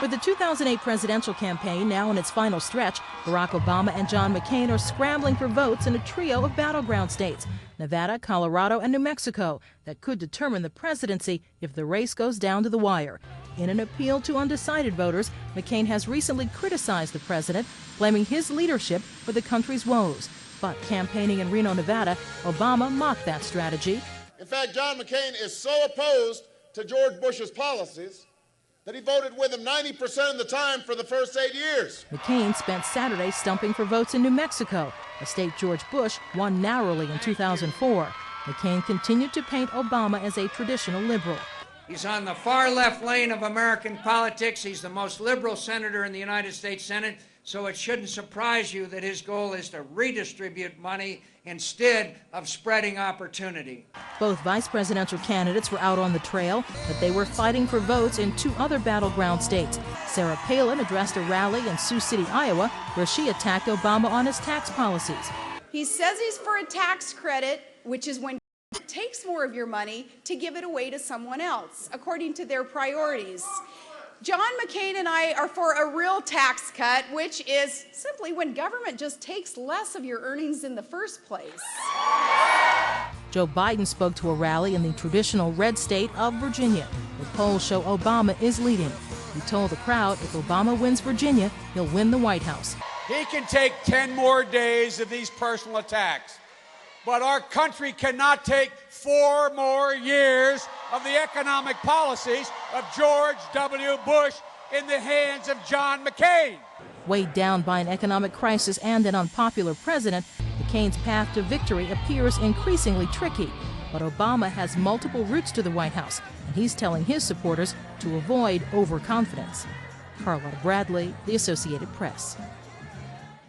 With the 2008 presidential campaign now in its final stretch, Barack Obama and John McCain are scrambling for votes in a trio of battleground states, Nevada, Colorado, and New Mexico, that could determine the presidency if the race goes down to the wire. In an appeal to undecided voters, McCain has recently criticized the president, blaming his leadership for the country's woes. But campaigning in Reno, Nevada, Obama mocked that strategy. In fact, John McCain is so opposed to George Bush's policies that he voted with him 90% of the time for the first 8 years. McCain spent Saturday stumping for votes in New Mexico, a state George Bush won narrowly in 2004. McCain continued to paint Obama as a traditional liberal. He's on the far left lane of American politics. He's the most liberal senator in the United States Senate, so it shouldn't surprise you that his goal is to redistribute money instead of spreading opportunity. Both vice presidential candidates were out on the trail, but they were fighting for votes in two other battleground states. Sarah Palin addressed a rally in Sioux City, Iowa, where she attacked Obama on his tax policies. He says he's for a tax credit, which is when it takes more of your money to give it away to someone else, according to their priorities. John McCain and I are for a real tax cut, which is simply when government just takes less of your earnings in the first place. Joe Biden spoke to a rally in the traditional red state of Virginia. The polls show Obama is leading. He told the crowd if Obama wins Virginia, he'll win the White House. He can take 10 more days of these personal attacks, but our country cannot take 4 more years of the economic policies of George W. Bush in the hands of John McCain. Weighed down by an economic crisis and an unpopular president, McCain's path to victory appears increasingly tricky. But Obama has multiple routes to the White House, and he's telling his supporters to avoid overconfidence. Carlotta Bradley, The Associated Press.